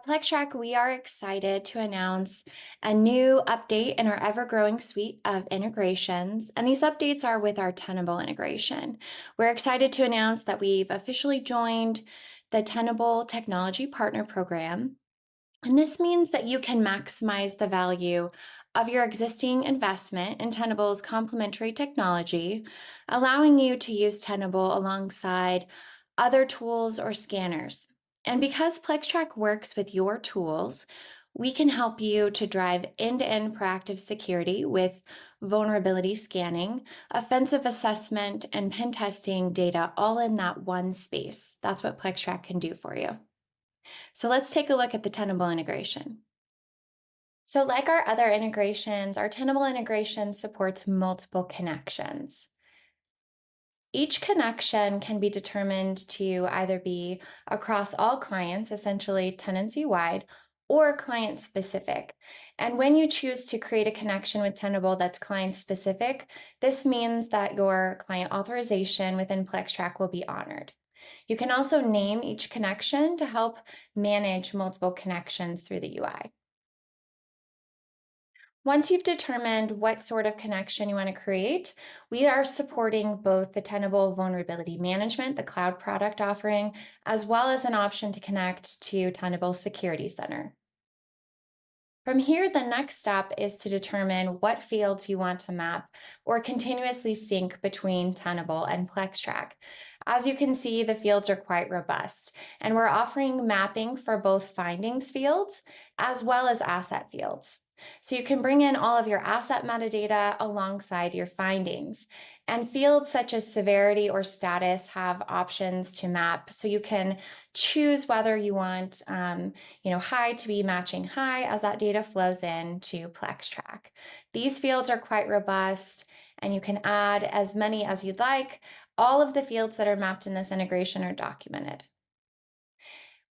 At PlexTrac, we are excited to announce a new update in our ever-growing suite of integrations, and these updates are with our Tenable integration. We're excited to announce that we've officially joined the Tenable Technology Partner Program, and this means that you can maximize the value of your existing investment in Tenable's complementary technology, allowing you to use Tenable alongside other tools or scanners. And because PlexTrac works with your tools, we can help you to drive end-to-end proactive security with vulnerability scanning, offensive assessment, and pen testing data all in that one space. That's what PlexTrac can do for you. So let's take a look at the Tenable integration. So like our other integrations, our Tenable integration supports multiple connections. Each connection can be determined to either be across all clients, essentially tenancy-wide, or client-specific. And when you choose to create a connection with Tenable that's client-specific, this means that your client authorization within PlexTrac will be honored. You can also name each connection to help manage multiple connections through the UI. Once you've determined what sort of connection you want to create, we are supporting both the Tenable Vulnerability Management, the cloud product offering, as well as an option to connect to Tenable Security Center. From here, the next step is to determine what fields you want to map or continuously sync between Tenable and PlexTrac. As you can see, the fields are quite robust, and we're offering mapping for both findings fields as well as asset fields. So you can bring in all of your asset metadata alongside your findings. And fields such as severity or status have options to map. So you can choose whether you want high to be matching high as that data flows in to PlexTrac. These fields are quite robust, and you can add as many as you'd like. All of the fields that are mapped in this integration are documented.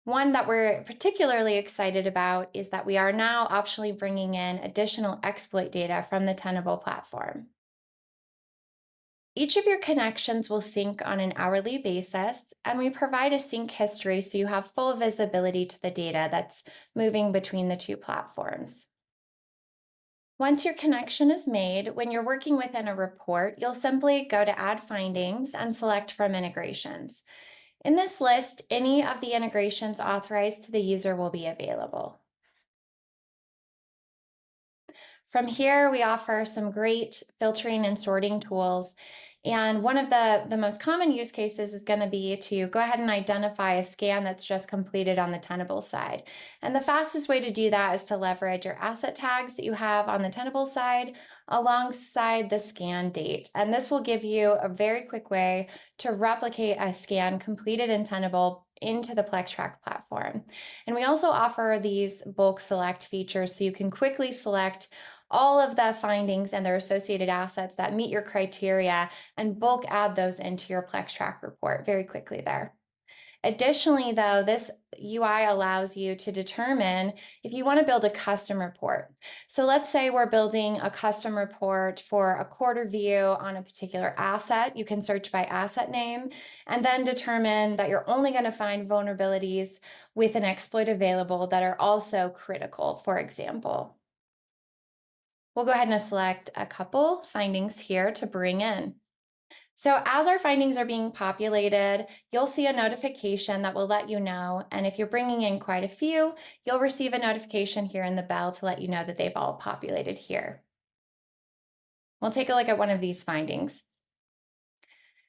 One that we're particularly excited about is that we are now optionally bringing in additional exploit data from the Tenable platform. Each of your connections will sync on an hourly basis, and we provide a sync history so you have full visibility to the data that's moving between the two platforms. Once your connection is made, when you're working within a report, you'll simply go to Add Findings and select from Integrations. In this list, any of the integrations authorized to the user will be available. From here, we offer some great filtering and sorting tools. And one of the most common use cases is going to be to go ahead and identify a scan that's just completed on the Tenable side. And the fastest way to do that is to leverage your asset tags that you have on the Tenable side alongside the scan date. And this will give you a very quick way to replicate a scan completed in Tenable into the PlexTrac platform. And we also offer these bulk select features so you can quickly select all of the findings and their associated assets that meet your criteria and bulk add those into your PlexTrac report very quickly there. Additionally, though, this UI allows you to determine if you want to build a custom report. So let's say we're building a custom report for a quarter view on a particular asset. You can search by asset name and then determine that you're only going to find vulnerabilities with an exploit available that are also critical, for example. We'll go ahead and select a couple findings here to bring in. So as our findings are being populated, you'll see a notification that will let you know. And if you're bringing in quite a few, you'll receive a notification here in the bell to let you know that they've all populated here. We'll take a look at one of these findings.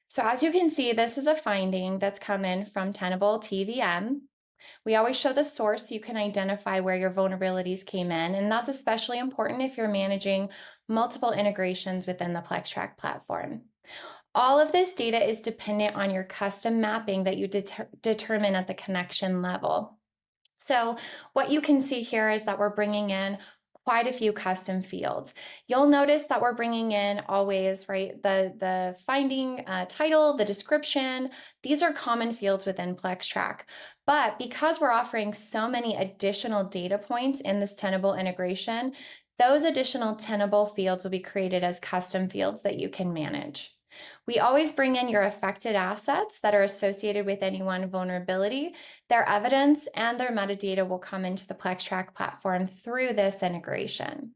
So as you can see, this is a finding that's come in from Tenable TVM. We always show the source so you can identify where your vulnerabilities came in, and that's especially important if you're managing multiple integrations within the PlexTrac platform. All of this data is dependent on your custom mapping that you determine at the connection level. So what you can see here is that we're bringing in quite a few custom fields. You'll notice that we're bringing in always, right, the finding title, the description. These are common fields within PlexTrac. But because we're offering so many additional data points in this Tenable integration, those additional Tenable fields will be created as custom fields that you can manage. We always bring in your affected assets that are associated with any one vulnerability. Their evidence and their metadata will come into the PlexTrac platform through this integration.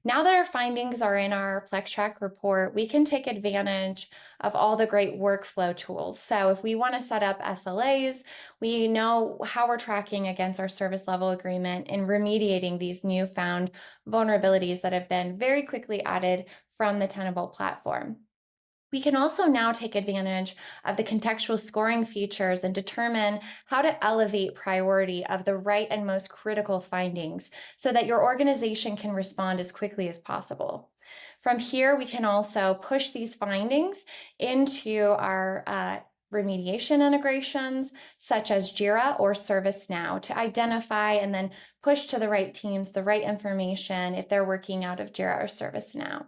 Now that our findings are in our PlexTrac report, we can take advantage of all the great workflow tools. So if we want to set up SLAs, we know how we're tracking against our service level agreement and remediating these newfound vulnerabilities that have been very quickly added from the Tenable platform. We can also now take advantage of the contextual scoring features and determine how to elevate priority of the right and most critical findings so that your organization can respond as quickly as possible. From here, we can also push these findings into our remediation integrations, such as Jira or ServiceNow, to identify and then push to the right teams the right information if they're working out of Jira or ServiceNow.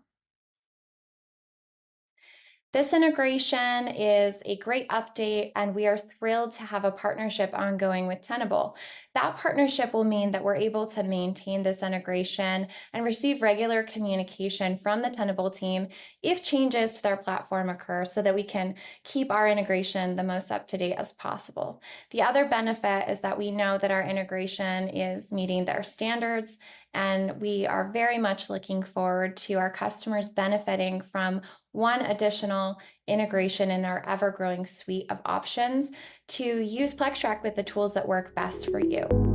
This integration is a great update, and we are thrilled to have a partnership ongoing with Tenable. That partnership will mean that we're able to maintain this integration and receive regular communication from the Tenable team if changes to their platform occur so that we can keep our integration the most up to date as possible. The other benefit is that we know that our integration is meeting their standards, and we are very much looking forward to our customers benefiting from one additional integration in our ever-growing suite of options to use PlexTrac with the tools that work best for you.